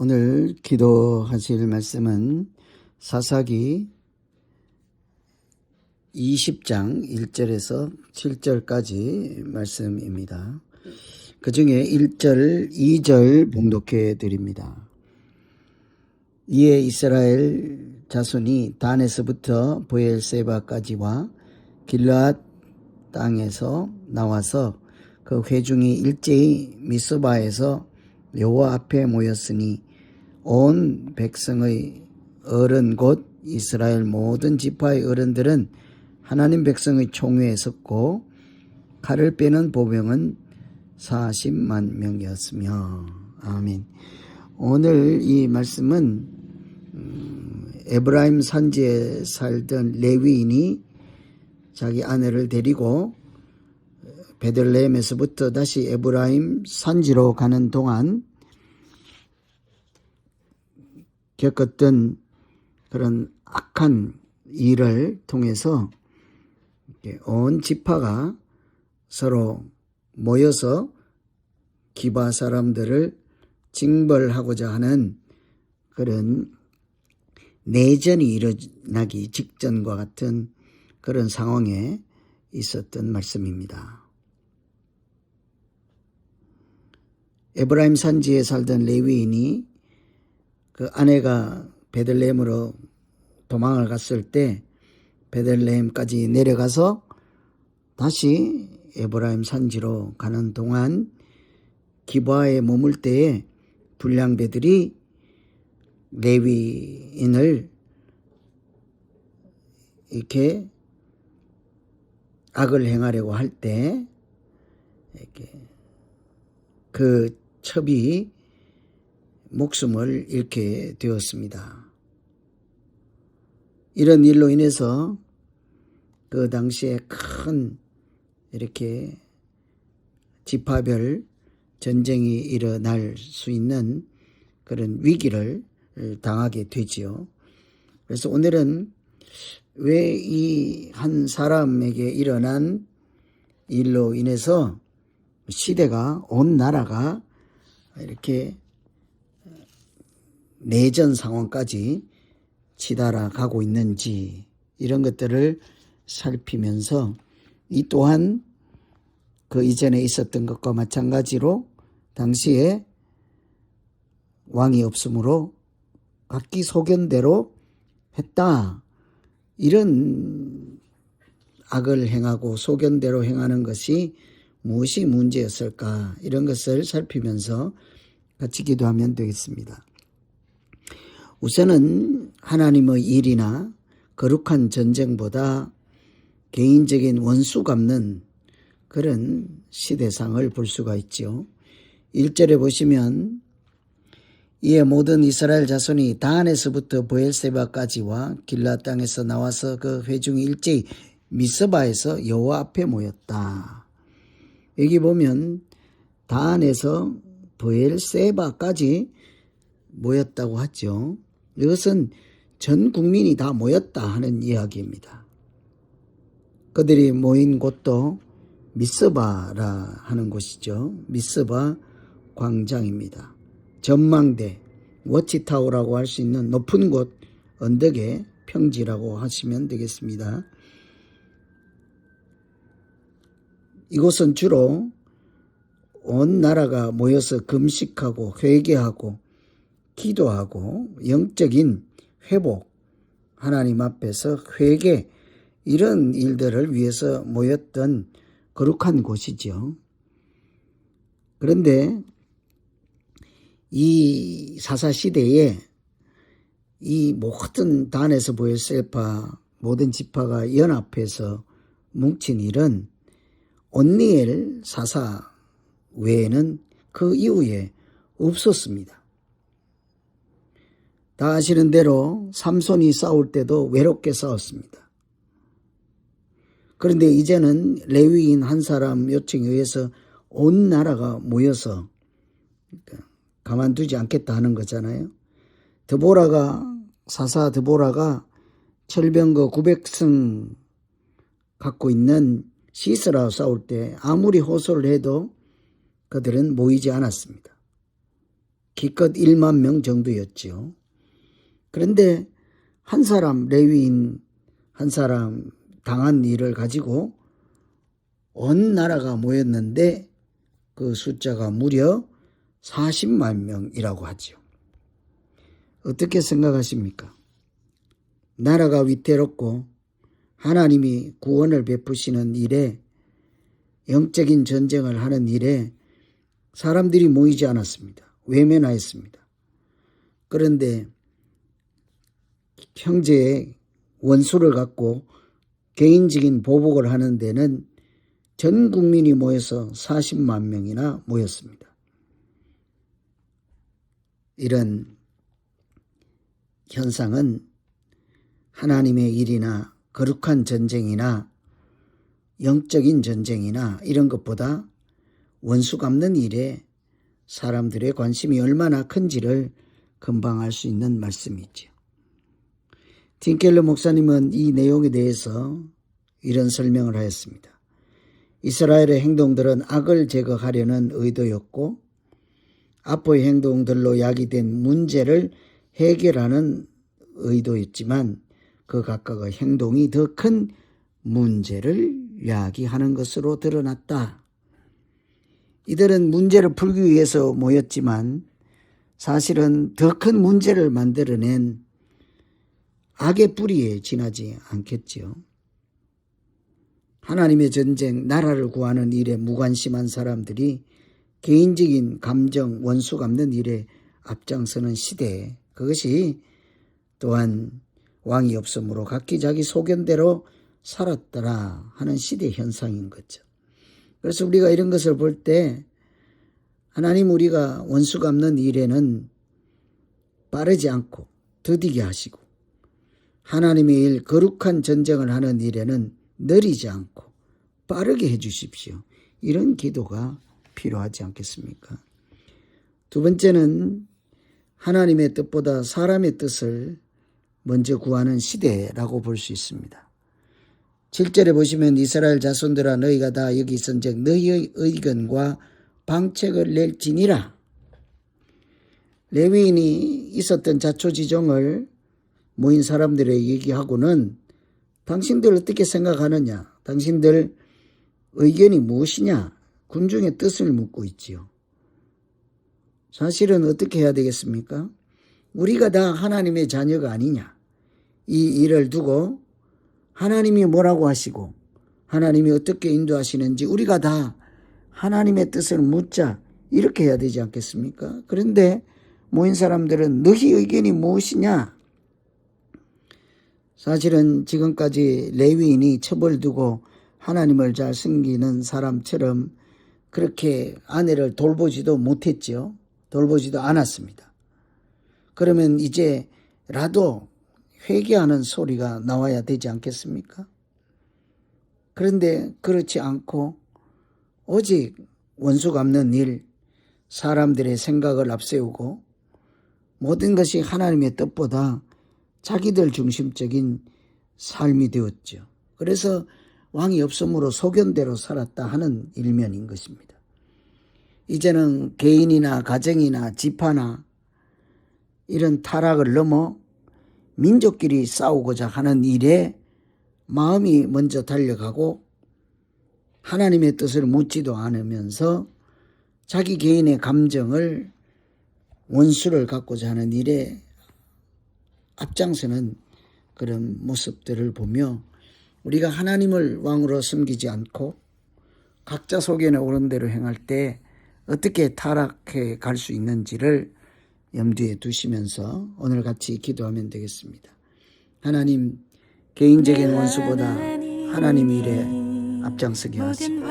오늘 기도하실 말씀은 사사기 20장 1절에서 7절까지 말씀입니다. 그 중에 1절, 2절 봉독해 드립니다. 이에 이스라엘 자손이 단에서부터 브엘세바까지와 길르앗 땅에서 나와서 그 회중이 일제히 미스바에서 여호와 앞에 모였으니 온 백성의 어른 곧 이스라엘 모든 지파의 어른들은 하나님 백성의 총회에 섰고 칼을 빼는 보병은 40만 명이었으며. 아멘. 오늘 이 말씀은 에브라임 산지에 살던 레위인이 자기 아내를 데리고 베들레헴에서부터 다시 에브라임 산지로 가는 동안 겪었던 그런 악한 일을 통해서 온 지파가 서로 모여서 기바 사람들을 징벌하고자 하는 그런 내전이 일어나기 직전과 같은 그런 상황에 있었던 말씀입니다. 에브라임 산지에 살던 레위인이 그 아내가 베들레헴으로 도망을 갔을 때 베들레헴까지 내려가서 다시 에브라임 산지로 가는 동안 기브아에 머물 때에 불량배들이 레위인을 이렇게 악을 행하려고 할 때 이렇게 그 첩이 목숨을 잃게 되었습니다. 이런 일로 인해서 그 당시에 큰 이렇게 지파별 전쟁이 일어날 수 있는 그런 위기를 당하게 되지요. 그래서 오늘은 왜 이 한 사람에게 일어난 일로 인해서 시대가, 온 나라가 이렇게 내전 상황까지 치달아 가고 있는지, 이런 것들을 살피면서 이 또한 그 이전에 있었던 것과 마찬가지로 당시에 왕이 없으므로 각기 소견대로 했다, 이런 악을 행하고 소견대로 행하는 것이 무엇이 문제였을까, 이런 것을 살피면서 같이 기도하면 되겠습니다. 우선은 하나님의 일이나 거룩한 전쟁보다 개인적인 원수 갚는 그런 시대상을 볼 수가 있죠. 1절에 보시면 이에 모든 이스라엘 자손이 단에서부터 브엘세바까지와 길르앗 땅에서 나와서 그 회중이 일제히 미스바에서 여호와 앞에 모였다. 여기 보면 단에서 브엘세바까지 모였다고 하죠. 이것은 전 국민이 다 모였다 하는 이야기입니다. 그들이 모인 곳도 미스바라 하는 곳이죠. 미스바 광장입니다. 전망대, 워치타워라고 할 수 있는 높은 곳, 언덕의 평지라고 하시면 되겠습니다. 이곳은 주로 온 나라가 모여서 금식하고 회개하고 기도하고 영적인 회복, 하나님 앞에서 회개, 이런 일들을 위해서 모였던 거룩한 곳이죠. 그런데 이 사사시대에 이 모든 단에서 브엘세바 모든 지파가 연합해서 뭉친 일은 온니엘 사사 외에는 그 이후에 없었습니다. 다 아시는 대로 삼손이 싸울 때도 외롭게 싸웠습니다. 그런데 이제는 레위인 한 사람 요청에 의해서 온 나라가 모여서 가만두지 않겠다 하는 거잖아요. 사사 드보라가 철병거 900승 갖고 있는 시스라와 싸울 때 아무리 호소를 해도 그들은 모이지 않았습니다. 기껏 1만 명 정도였죠. 그런데 한 사람, 레위인 한 사람 당한 일을 가지고 온 나라가 모였는데 그 숫자가 무려 40만 명이라고 하죠. 어떻게 생각하십니까? 나라가 위태롭고 하나님이 구원을 베푸시는 일에, 영적인 전쟁을 하는 일에 사람들이 모이지 않았습니다. 외면하였습니다. 그런데 형제의 원수를 갖고 개인적인 보복을 하는 데는 전 국민이 모여서 40만 명이나 모였습니다. 이런 현상은 하나님의 일이나 거룩한 전쟁이나 영적인 전쟁이나 이런 것보다 원수 갚는 일에 사람들의 관심이 얼마나 큰지를 금방 알 수 있는 말씀이죠. 팀 켈러 목사님은 이 내용에 대해서 이런 설명을 하였습니다. 이스라엘의 행동들은 악을 제거하려는 의도였고 아포의 행동들로 야기된 문제를 해결하는 의도였지만 그 각각의 행동이 더 큰 문제를 야기하는 것으로 드러났다. 이들은 문제를 풀기 위해서 모였지만 사실은 더 큰 문제를 만들어낸 악의 뿌리에 지나지 않겠지요. 하나님의 전쟁, 나라를 구하는 일에 무관심한 사람들이 개인적인 감정, 원수 갚는 일에 앞장서는 시대에, 그것이 또한 왕이 없으므로 각기 자기 소견대로 살았더라 하는 시대 현상인 거죠. 그래서 우리가 이런 것을 볼 때 하나님 우리가 원수 갚는 일에는 빠르지 않고 더디게 하시고 하나님의 일, 거룩한 전쟁을 하는 일에는 느리지 않고 빠르게 해주십시오. 이런 기도가 필요하지 않겠습니까? 두 번째는 하나님의 뜻보다 사람의 뜻을 먼저 구하는 시대라고 볼 수 있습니다. 7절에 보시면 이스라엘 자손들아 너희가 다 여기 있은즉 너희의 의견과 방책을 낼지니라. 레위인이 있었던 자초지종을 모인 사람들에게 얘기하고는 당신들 어떻게 생각하느냐, 당신들 의견이 무엇이냐, 군중의 뜻을 묻고 있지요. 사실은 어떻게 해야 되겠습니까? 우리가 다 하나님의 자녀가 아니냐, 이 일을 두고 하나님이 뭐라고 하시고 하나님이 어떻게 인도하시는지 우리가 다 하나님의 뜻을 묻자, 이렇게 해야 되지 않겠습니까? 그런데 모인 사람들은 너희 의견이 무엇이냐? 사실은 지금까지 레위인이 첩을 두고 하나님을 잘 섬기는 사람처럼 그렇게 아내를 돌보지도 못했죠. 돌보지도 않았습니다. 그러면 이제라도 회개하는 소리가 나와야 되지 않겠습니까? 그런데 그렇지 않고 오직 원수 갚는 일, 사람들의 생각을 앞세우고 모든 것이 하나님의 뜻보다 자기들 중심적인 삶이 되었죠. 그래서 왕이 없으므로 소견대로 살았다 하는 일면인 것입니다. 이제는 개인이나 가정이나 지파나 이런 타락을 넘어 민족끼리 싸우고자 하는 일에 마음이 먼저 달려가고 하나님의 뜻을 묻지도 않으면서 자기 개인의 감정을 원수를 갖고자 하는 일에 앞장서는 그런 모습들을 보며 우리가 하나님을 왕으로 섬기지 않고 각자 소견에 오른 대로 행할 때 어떻게 타락해 갈 수 있는지를 염두에 두시면서 오늘 같이 기도하면 되겠습니다. 하나님, 개인적인 원수보다 하나님 일에 앞장서게 하시고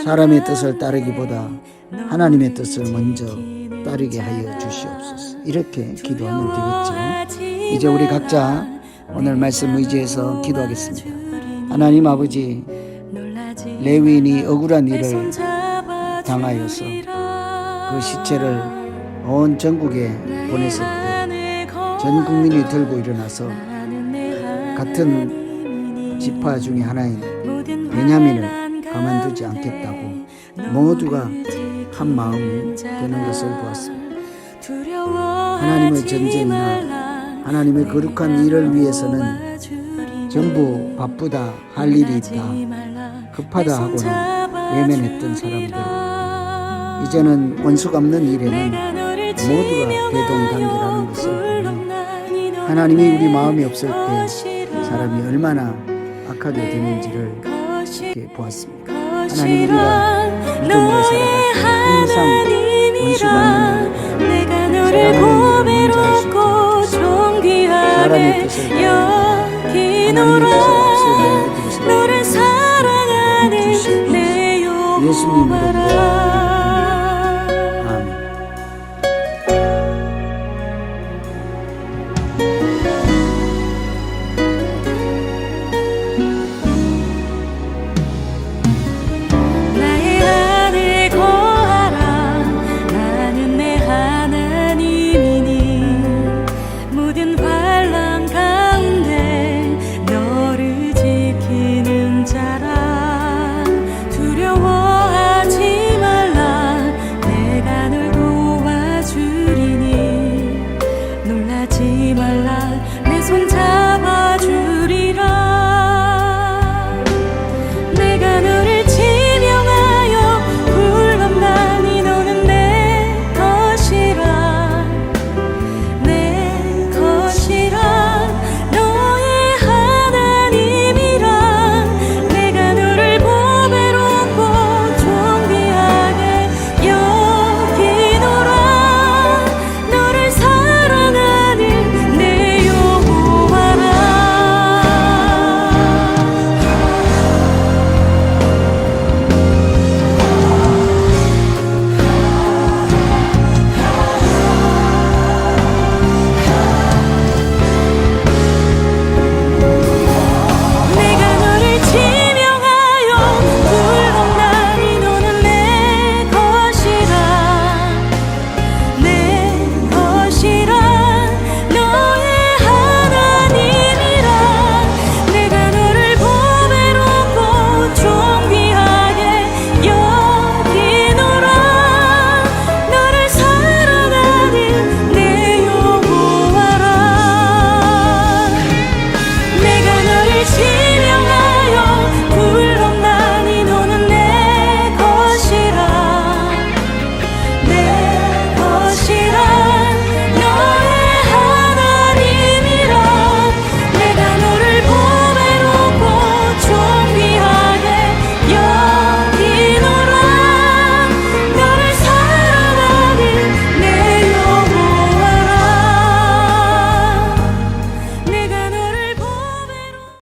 사람의 뜻을 따르기보다 하나님의 뜻을 먼저 따르게 하여 주시옵소서. 이렇게 기도하면 되겠죠. 이제 우리 각자 오늘 말씀 의지해서 기도하겠습니다. 하나님 아버지, 레위인이 억울한 일을 당하여서 그 시체를 온 전국에 보냈을 때 전 국민이 들고 일어나서 같은 지파 중에 하나인 베냐민을 가만두지 않겠다고 모두가 한 마음이 되는 것을 보았습니다. 하나님의 전쟁이나 하나님의 거룩한 일을 위해서는 전부 바쁘다, 할 일이 있다, 급하다 하고는 외면했던 사람들, 이제는 원수 갚는 일에는 모두가 대동단계라는 것을 보며 하나님이 우리 마음에 없을 때 사람이 얼마나 악하게 되는지를 이렇게 보았습니다. 하나님, 우리가 믿음으로 살아갈 때 항상